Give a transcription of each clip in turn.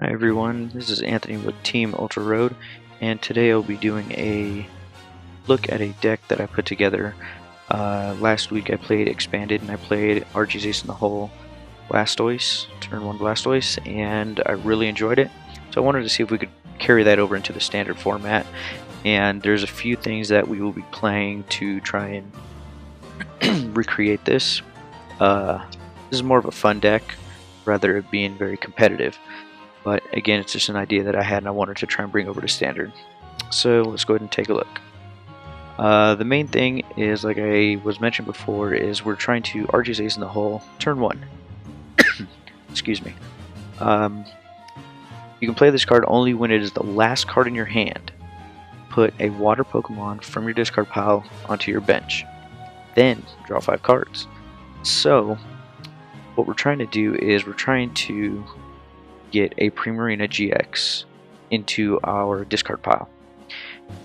Hi everyone, this is Anthony with Team Ultra Road, and today I'll be doing a look at a deck that I put together. Last week I played Expanded and I played Archies Ace in the Hole Blastoise, turn 1 Blastoise, and I really enjoyed it. So I wanted to see if we could carry that over into the standard format, and there's a few things that we will be playing to try and recreate this. This is more of a fun deck, rather than being very competitive. But again, it's just an idea that I had and I wanted to try and bring over to standard. So let's go ahead and take a look. The main thing is, like I was mentioned before, is we're trying to Archies Ace in the Hole turn 1. Excuse me. You can play this card only when it is the last card in your hand. Put a water Pokemon from your discard pile onto your bench. Then draw 5 cards. So what we're trying to do is we're trying to get a Primarina GX into our discard pile,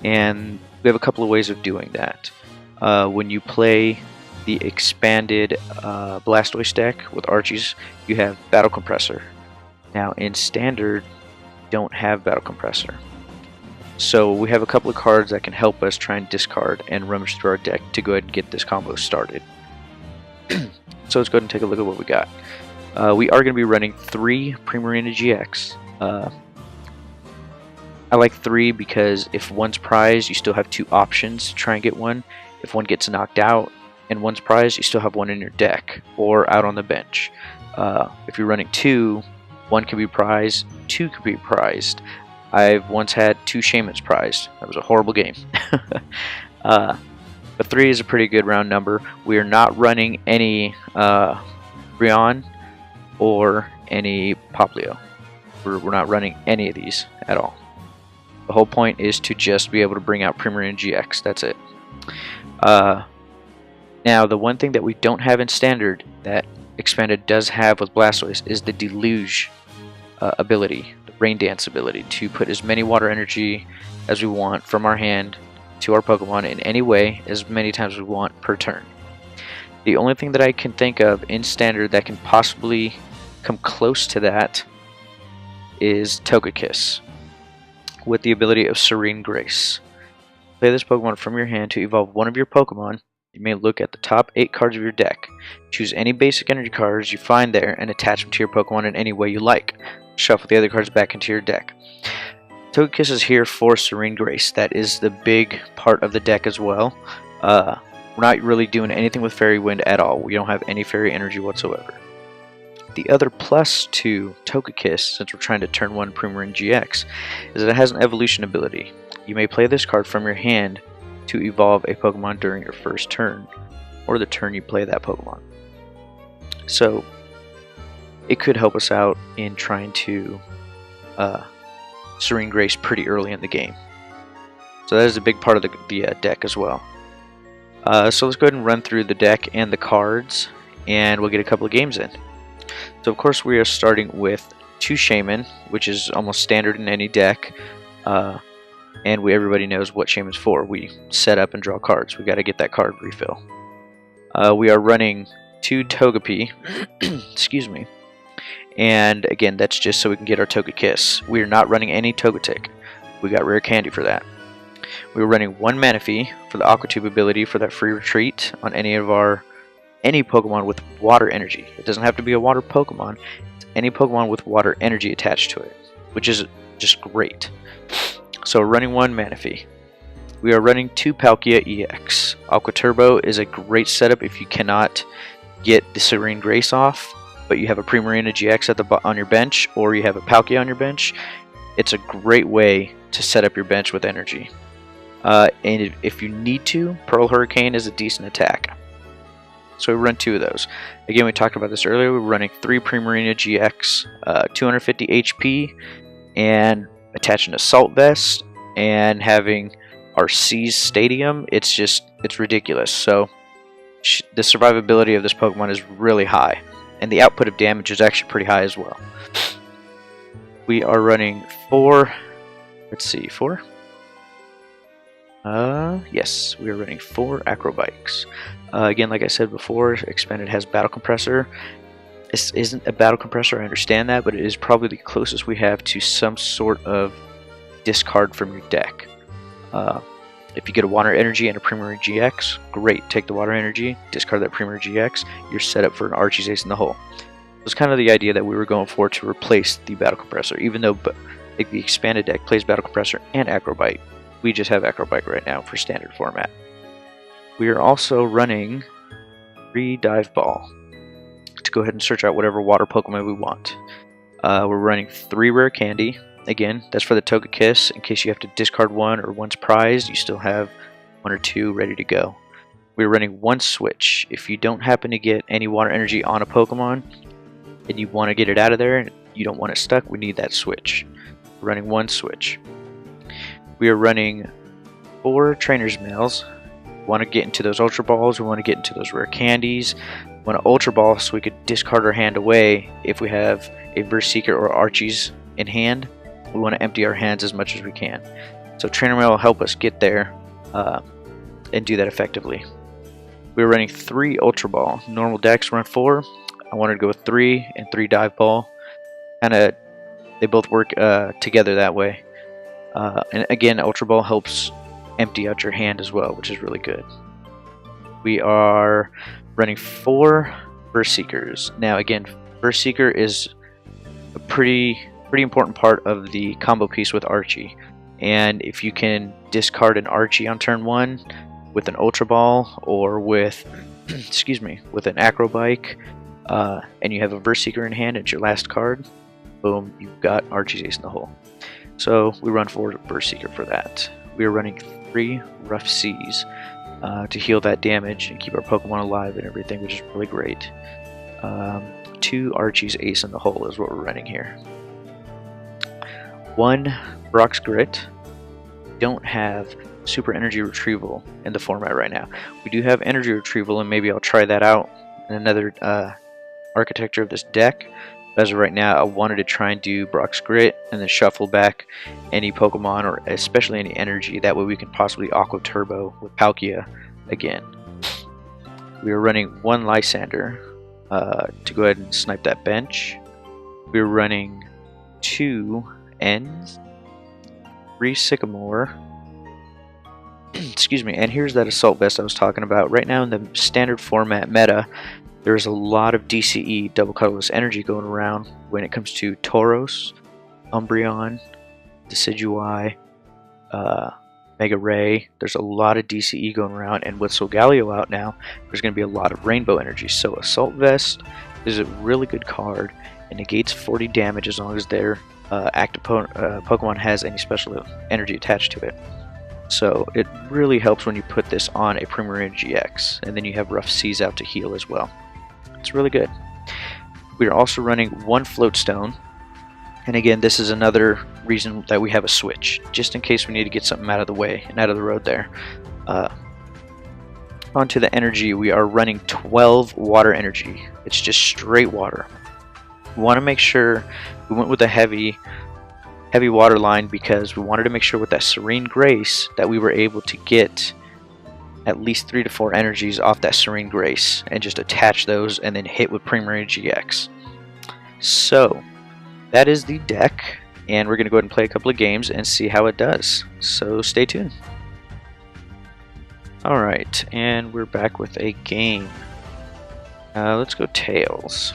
and we have a couple of ways of doing that. When you play the expanded Blastoise deck with Archies, you have Battle Compressor. Now in standard, you don't have Battle Compressor, so we have a couple of cards that can help us try and discard and rummage through our deck to go ahead and get this combo started. So let's go ahead and take a look at what we got. We are going to be running 3 Primarina GX. I like 3 because if one's prized, you still have 2 options to try and get one. If one gets knocked out and one's prized, you still have one in your deck or out on the bench. If you're running 2, 1 can be prized, 2 can be prized. I've once had 2 Shamans prized. That was a horrible game. But 3 is a pretty good round number. We are not running any Rion or any Poplio. We're not running any of these at all. The whole point is to just be able to bring out Primarina GX. That's it. Now, the one thing that we don't have in standard that Expanded does have with Blastoise is the Deluge ability, the Rain Dance ability, to put as many water energy as we want from our hand to our Pokemon in any way, as many times as we want per turn. The only thing that I can think of in standard that can possibly come close to that is Togekiss with the ability of Serene Grace. Play this Pokemon from your hand to evolve one of your Pokemon. You may look at the top 8 cards of your deck. Choose any basic energy cards you find there and attach them to your Pokemon in any way you like. Shuffle the other cards back into your deck. Togekiss is here for Serene Grace. That is the big part of the deck as well. We're not really doing anything with Fairy Wind at all. We don't have any Fairy energy whatsoever. The other plus to Togekiss, since we're trying to turn 1 Primarina GX, is that it has an evolution ability. You may play this card from your hand to evolve a Pokemon during your first turn, or the turn you play that Pokemon. So it could help us out in trying to Serene Grace pretty early in the game. So that is a big part of the deck as well. So let's go ahead and run through the deck and the cards, and we'll get a couple of games in. So of course we are starting with 2 Shaman, which is almost standard in any deck, and everybody knows what Shaman's for. We set up and draw cards. We got to get that card refill. We are running 2 Togepi, excuse me, and again that's just so we can get our Togekiss. We are not running any Togetic. We got Rare Candy for that. We are running 1 Manaphy for the Aqua Tube ability for that free retreat on any Pokemon with water energy. It doesn't have to be a water Pokemon. It's any Pokemon with water energy attached to it, which is just great. So running 1 Manaphy. We are running 2 Palkia EX. Aqua Turbo is a great setup if you cannot get the Serene Grace off, but you have a Primarina GX on your bench, or you have a Palkia on your bench. It's a great way to set up your bench with energy. And if you need to, Pearl Hurricane is a decent attack. So we run 2 of those. Again, we talked about this earlier. We're running 3 Primarina GX, 250 HP, and attaching a Assault Vest, and having our Seas Stadium. It's ridiculous. So the survivability of this Pokemon is really high, and the output of damage is actually pretty high as well. We are running 4. Let's see, 4. Yes, we are running 4 Acrobikes. Again, like I said before, Expanded has Battle Compressor. This isn't a battle compressor, I understand that, but it is probably the closest we have to some sort of discard from your deck. If you get a water energy and a Primarina GX, great, take the water energy, discard that Primarina GX, you're set up for an Archies ace in the hole. It was kind of the idea that we were going for to replace the battle compressor, even though like, the expanded deck plays battle compressor and acrobite. We just have acrobite right now for standard format. We are also running 3 dive ball to go ahead and search out whatever water Pokemon we want. We're running 3 rare candy. Again, that's for the Togekiss. In case you have to discard one or one's prized, you still have 1 or 2 ready to go. We're running 1 switch. If you don't happen to get any water energy on a Pokemon and you want to get it out of there and you don't want it stuck, we need that switch. We're running 1 switch. We are running 4 trainer's mails. We want to get into those Ultra Balls. We want to get into those rare candies. We want to Ultra Ball so we could discard our hand away if we have a Verse Seeker or Archies in hand. We want to empty our hands as much as we can. So Trainer Mail will help us get there and do that effectively. We're running 3 Ultra Ball. Normal decks run 4. I wanted to go with 3 and 3 Dive Ball. They both work together that way. And again, Ultra Ball helps empty out your hand as well, which is really good. We are running 4 Verse Seekers. Now again, Verse Seeker is a pretty important part of the combo piece with Archie, and if you can discard an Archie on turn 1 with an Ultra Ball or with excuse me, with an Acrobike, and you have a Verse Seeker in hand, it's your last card, boom, you've got Archie's ace in the hole. So we run 4 Verse Seeker for that. We are running 3 Rough Seas to heal that damage and keep our Pokemon alive and everything, which is really great. 2 Archie's ace in the hole is what we're running here. 1 Brock's Grit. Don't have Super Energy Retrieval in the format right now. We do have Energy Retrieval, and maybe I'll try that out in another architecture of this deck. But as of right now, I wanted to try and do Brock's Grit and then shuffle back any Pokemon, or especially any energy. That way we can possibly Aqua Turbo with Palkia again. We are running 1 Lysander to go ahead and snipe that bench. We're running 2 Ends, 3 Sycamore, excuse me, and here's that Assault Vest I was talking about. Right now in the standard format meta, there's a lot of DCE, Double Colorless Energy, going around when it comes to Tauros, Umbreon, Decidueye, Mega Ray. There's a lot of DCE going around, and with Solgaleo out now, there's going to be a lot of Rainbow Energy. So Assault Vest is a really good card. It negates 40 damage as long as their active Pokemon has any special energy attached to it. So it really helps when you put this on a Primarina GX, and then you have Rough Seas out to heal as well. It's really good. We are also running 1 Floatstone, and again, this is another reason that we have a switch, just in case we need to get something out of the way and out of the road there. Onto the energy, we are running 12 Water Energy. It's just straight water. We want to make sure we went with a heavy water line because we wanted to make sure with that Serene Grace that we were able to get at least 3 to 4 energies off that Serene Grace and just attach those and then hit with Primarina GX. So that is the deck, and we're going to go ahead and play a couple of games and see how it does. So stay tuned. Alright, and we're back with a game. Let's go Tails.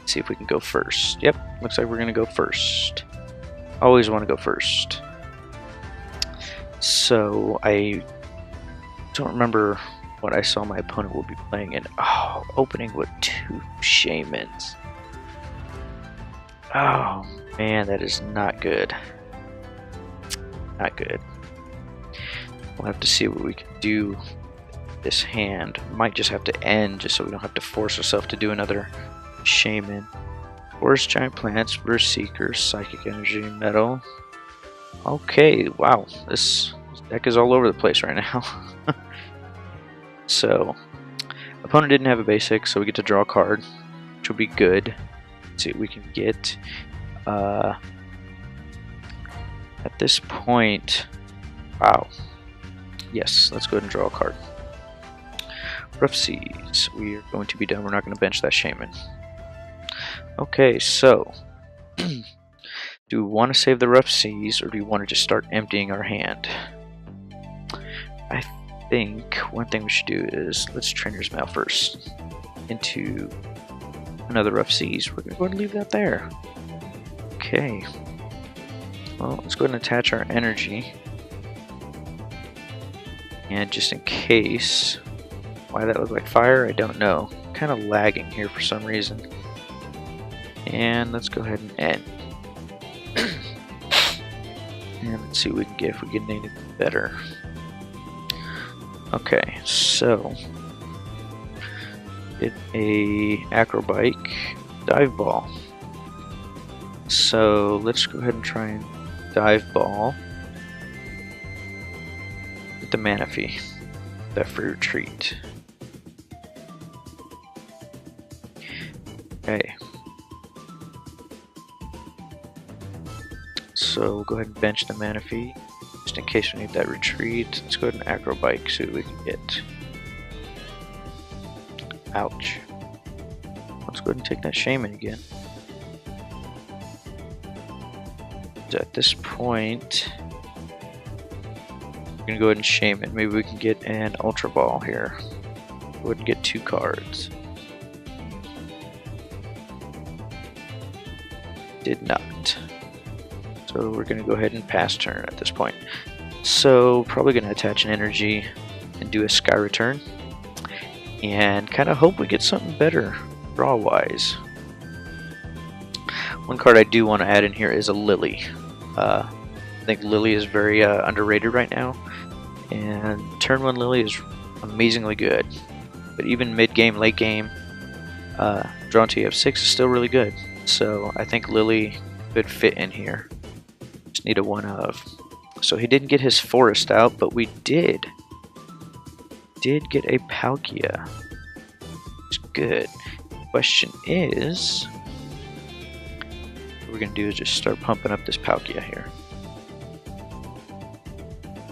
See if we can go first. Yep, looks like we're gonna go first. Always want to go first. So I don't remember what I saw my opponent will be playing in. Oh, opening with 2 Shamans. Oh man, that is not good. Not good. We'll have to see what we can do. This hand might just have to end, just so we don't have to force ourselves to do another Shaman. Forest Giant Plants, Verse Seeker, Psychic Energy, Metal. Okay, wow, this deck is all over the place right now. So, opponent didn't have a basic, so we get to draw a card, which will be good. Let's see what we can get. At this point, wow. Yes, let's go ahead and draw a card. Rough Seas. We are going to be done. We're not going to bench that Shaman. Okay, so do we want to save the rough seas, or do we want to just start emptying our hand? I think one thing we should do is let's trainer's mail first into another rough seas. We're gonna go ahead and leave that there. Okay. Well, let's go ahead and attach our energy. And just in case, why that looked like fire, I don't know. Kind of lagging here for some reason. And let's go ahead and end. And let's see what we can get if we get anything better. Okay, so get a acrobike dive ball. So let's go ahead and try and dive ball with the Manaphy, that free retreat. Okay. So we'll go ahead and bench the Manaphy just in case we need that retreat. Let's go ahead and acrobike, see what we can get. Ouch. Let's go ahead and take that shaman again. So at this point, we're gonna go ahead and shaman. Maybe we can get an ultra ball here. Go ahead and get 2 cards. Did not. So we're going to go ahead and pass turn at this point. So probably going to attach an energy and do a sky return. And kind of hope we get something better draw wise. One card I do want to add in here is a Lily. I think Lily is very underrated right now. And turn 1 Lily is amazingly good. But even mid game, late game, drawn to F6 is still really good. So I think Lily could fit in here. Just need a 1 of. So he didn't get his forest out, but we did get a Palkia. It's good. Question is, what we're gonna do is just start pumping up this Palkia here.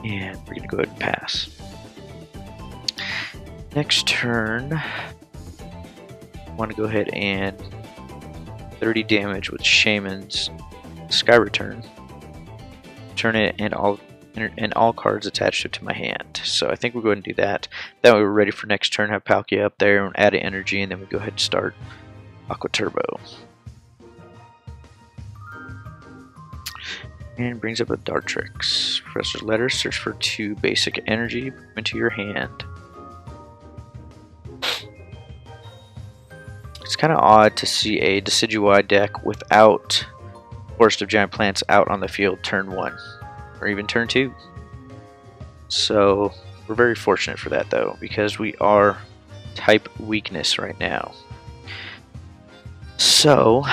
And we're gonna go ahead and pass. Next turn, I want to go ahead and 30 damage with Shaman's Sky Return. Turn it and all cards attached to my hand. So I think we're going to do that. That way we're ready for next turn. Have Palkia up there and add energy, and then we go ahead and start Aqua Turbo. And brings up a Dartrix. Professor's Letter. Search for 2 basic energy. Put them into your hand. It's kind of odd to see a Decidueye deck without Forest of Giant Plants out on the field turn 1 or even turn 2. So we're very fortunate for that though, because we are type weakness right now. So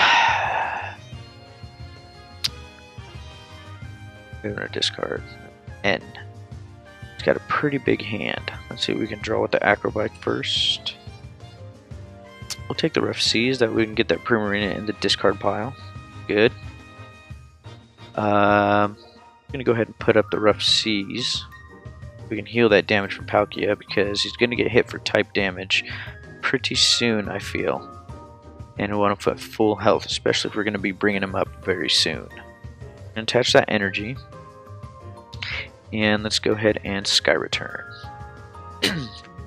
we're gonna discard N. It's got a pretty big hand. Let's see what we can draw with the Acrobike first. We'll take the Rough Seas, that we can get that Primarina in the discard pile. Good. I'm going to go ahead and put up the Rough Seas. We can heal that damage from Palkia because he's going to get hit for type damage pretty soon, I feel. And we want to put full health, especially if we're going to be bringing him up very soon. And attach that energy. And let's go ahead and Sky Return.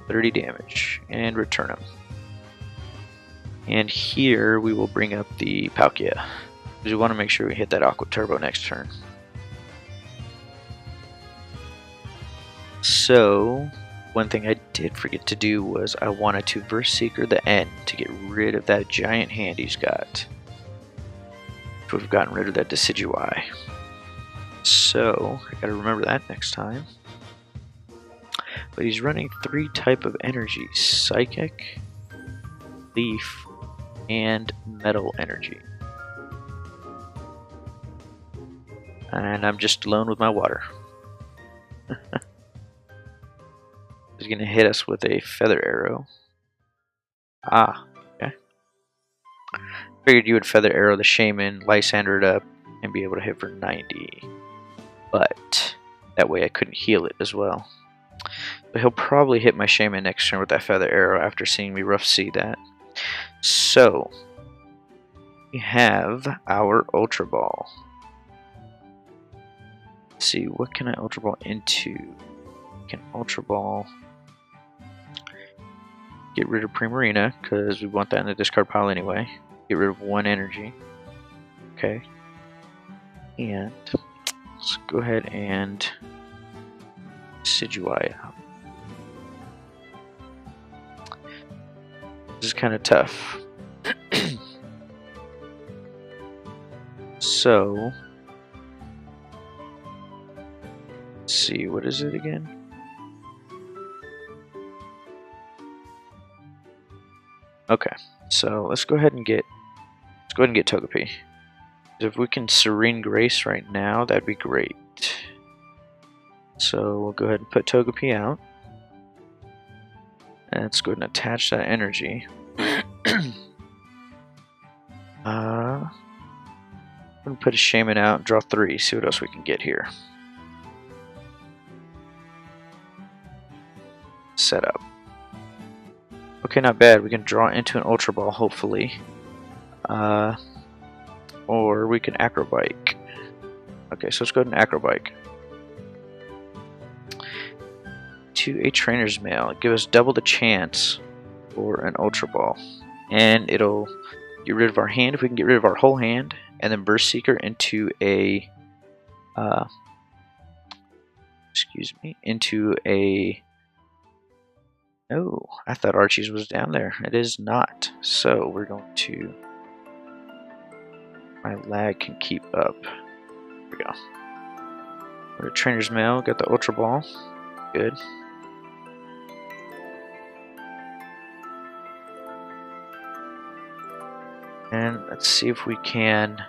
30 damage. And return him. And here we will bring up the Palkia, because we want to make sure we hit that Aqua Turbo next turn. So, one thing I did forget to do was I wanted to Verse Seeker the N to get rid of that giant hand he's got. So we've gotten rid of that Decidueye. So, I gotta remember that next time. But he's running 3 type of energy: Psychic, Leaf, and Metal energy. And I'm just alone with my water. He's gonna hit us with a Feather Arrow. Ah, okay. Figured you would Feather Arrow the Shaman, Lysander it up, and be able to hit for 90. But that way I couldn't heal it as well. But he'll probably hit my Shaman next turn with that Feather Arrow after seeing me Rough Sea that. So, we have our Ultra Ball. Let's see, what can I Ultra Ball into? I can Ultra Ball. Get rid of Primarina, because we want that in the discard pile anyway. Get rid of 1 energy. Okay. And let's go ahead and Decidueye out. This is kind of tough. So, let's see, what is it again? Okay, so let's go ahead and get Togepi. If we can Serene Grace right now, that'd be great. So we'll go ahead and put Togepi out. And let's go ahead and attach that energy. I'm gonna put a Shaman out, draw 3, see what else we can get here. Set up. Okay, not bad. We can draw into an Ultra Ball, hopefully. Or we can Acrobike. Okay, so let's go ahead and Acrobike. To a Trainer's Mail. Give us double the chance for an Ultra Ball. And it'll get rid of our hand if we can get rid of our whole hand. And then Burst Seeker into a... into a... Oh, I thought Archies was down there. It is not. So we're going to... My lag can keep up. There we go. We're at Trainer's Mail. Got the Ultra Ball. Good. And let's see if we can...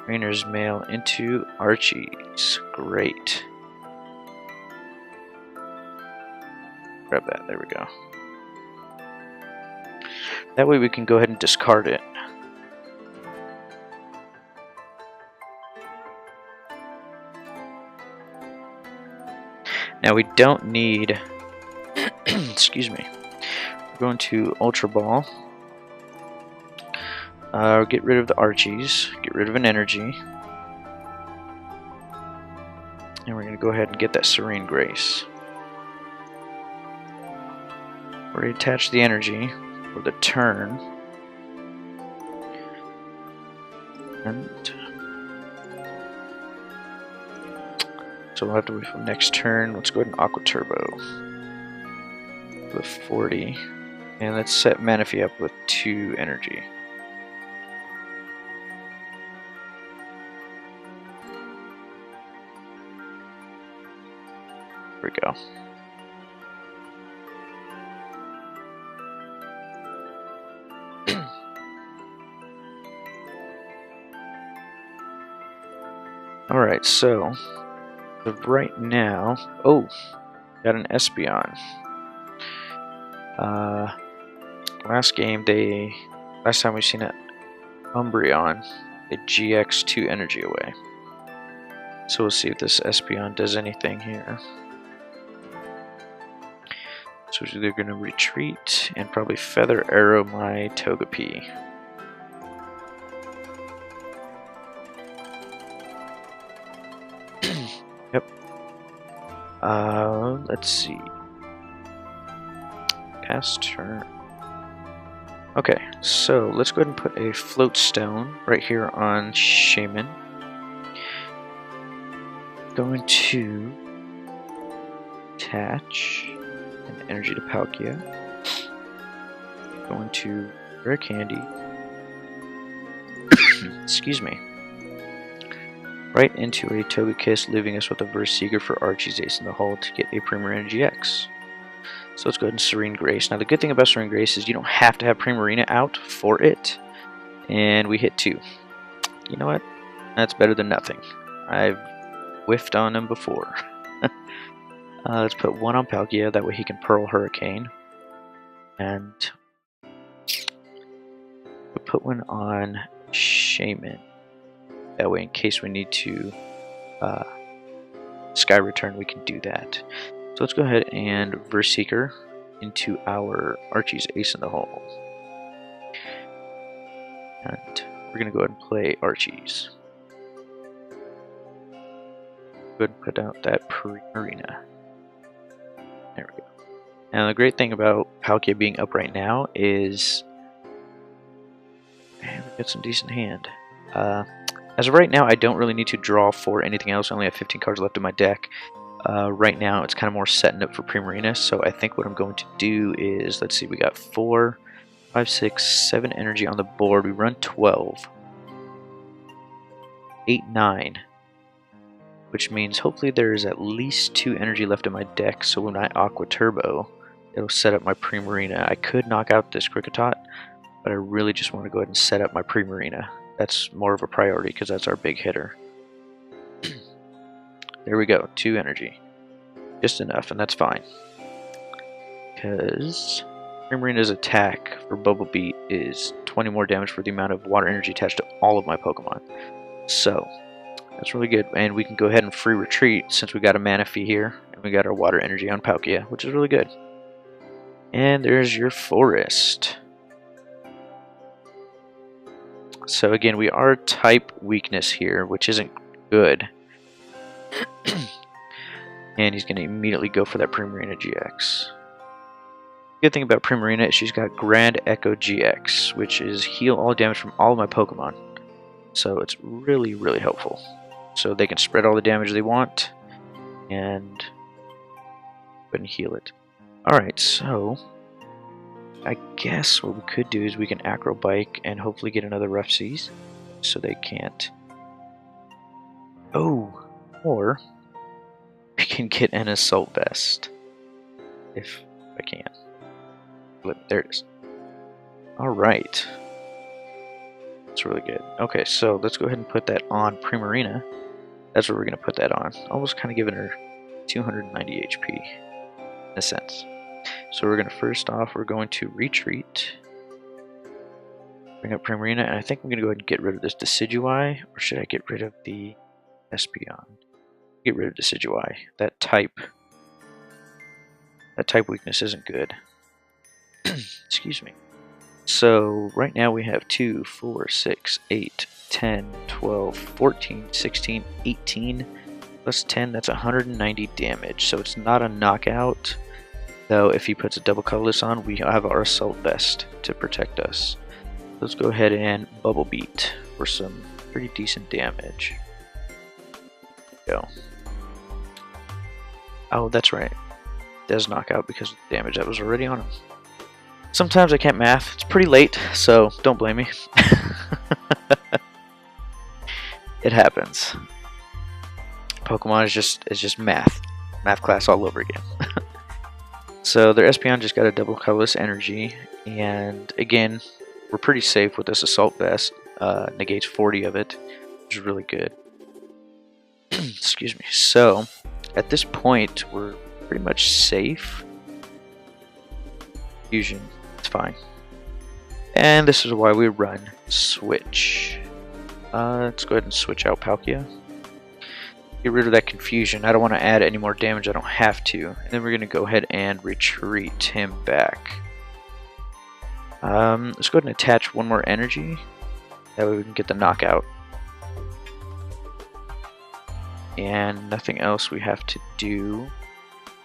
Trainer's Mail into Archies. Great. Grab that. There we go. That way we can go ahead and discard it. Now we don't need... excuse me. We're going to Ultra Ball. Get rid of the Archies. Get rid of an energy. And we're going to go ahead and get that Serene Grace. We're going to attach the energy for the turn. And so we'll have to wait for next turn. Let's go ahead and Aqua Turbo with 40. And let's set Manaphy up with 2 energy. There we go. Alright, so right now, oh, got an Espeon. Last time we seen it, Umbreon, it GX 2 energy away. So we'll see if this Espeon does anything here. So we're either going to retreat and probably Feather Arrow my Togepi. Yep. Let's see. Pass turn. Okay, so let's go ahead and put a Float Stone right here on Shaman. Going to attach an energy to Palkia. Going to Rare Candy. Excuse me. Right into a Togekiss, leaving us with a Verse Seeker for Archie's Ace in the Hole to get a Primarina GX. So let's go ahead and Serene Grace. Now the good thing about Serene Grace is you don't have to have Primarina out for it. And we hit 2. You know what? That's better than nothing. I've whiffed on him before. Let's put 1 on Palkia, that way he can Pearl Hurricane. And we'll put 1 on Shaman. That way in case we need to Sky Return, we can do that. So let's go ahead and Verse Seeker into our Archie's Ace in the Hole. And we're going to go ahead and play Archies. Go ahead and put out that Primarina. There we go. Now the great thing about Palkia being up right now is, man, we got some decent hand. As of right now, I don't really need to draw for anything else. I only have 15 cards left in my deck. Right now, it's kind of more setting up for Primarina. So I think what I'm going to do is, let's see, we got 4, 5, 6, 7 energy on the board. We run 12, 8, 9. Which means hopefully there's at least 2 energy left in my deck, so when I Aqua Turbo, it'll set up my Primarina. I could knock out this Kricketot, but I really just want to go ahead and set up my Primarina. That's more of a priority because that's our big hitter. There we go, 2 energy. Just enough, and that's fine. Because Primarina's attack for Bubble Beat is 20 more damage for the amount of water energy attached to all of my Pokemon. So that's really good, and we can go ahead and free retreat since we got a Manaphy here, and we got our water energy on Palkia, which is really good. And there's your forest. So again, we are type weakness here, which isn't good. And he's going to immediately go for that Primarina GX. Good thing about Primarina is she's got Grand Echo GX, which is heal all damage from all of my Pokemon. So it's really, really helpful. So they can spread all the damage they want and go ahead and heal it. Alright, so I guess what we could do is we can Acro Bike and hopefully get another Rough Seas so they can't. Oh, or we can get an Assault Vest if I can. There it is. Alright. That's really good. Okay, so let's go ahead and put that on Primarina. That's what we're going to put that on. Almost kind of giving her 290 HP in a sense. So we're going to first off, we're going to retreat. Bring up Primarina, and I think I'm going to go ahead and get rid of this Decidueye, or should I get rid of the Espeon? Get rid of Decidueye. That type weakness isn't good. Excuse me. So right now we have 2, 4, 6, 8, 10, 12, 14, 16, 18 plus 10. That's 190 damage. So it's not a knockout. Though if he puts a double colorless on, we have our Assault Vest to protect us. Let's go ahead and Bubble Beat for some pretty decent damage. Go. Oh, that's right. It does knock out because of the damage that was already on him. Sometimes I can't math. It's pretty late, so don't blame me. It happens. Pokemon is just math. Math class all over again. So their Espeon just got a double colorless energy, and again, we're pretty safe with this Assault Vest. Negates 40 of it, which is really good. Excuse me. So at this point, we're pretty much safe. Fusion, it's fine. And this is why we run Switch. Let's go ahead and switch out Palkia. Get rid of that confusion. I don't want to add any more damage I don't have to. And then we're going to go ahead and retreat him back. Let's go ahead and attach one more energy. That way we can get the knockout. And nothing else we have to do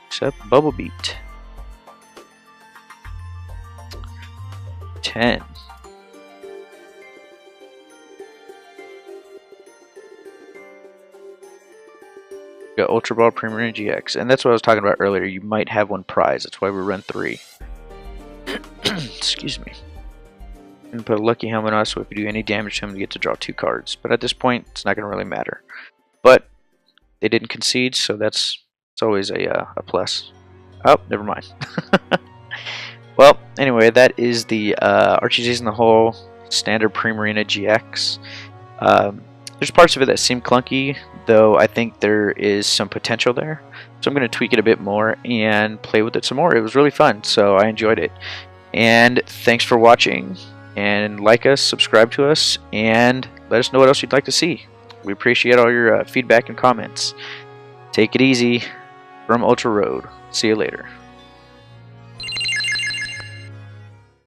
except Bubble Beat. 10. Got Ultra Ball, Primarina GX, and that's what I was talking about earlier. You might have one prize. That's why we run 3. Excuse me. And put a Lucky Helmet on, so if we do any damage to him, we get to draw 2 cards. But at this point, it's not going to really matter. But they didn't concede, so it's always a plus. Oh, never mind. Well, anyway, that is the Archies in the whole standard Primarina GX. There's parts of it that seem clunky, though I think there is some potential there. So I'm going to tweak it a bit more and play with it some more. It was really fun, so I enjoyed it. And thanks for watching. And like us, subscribe to us, and let us know what else you'd like to see. We appreciate all your feedback and comments. Take it easy from Ultra Road. See you later.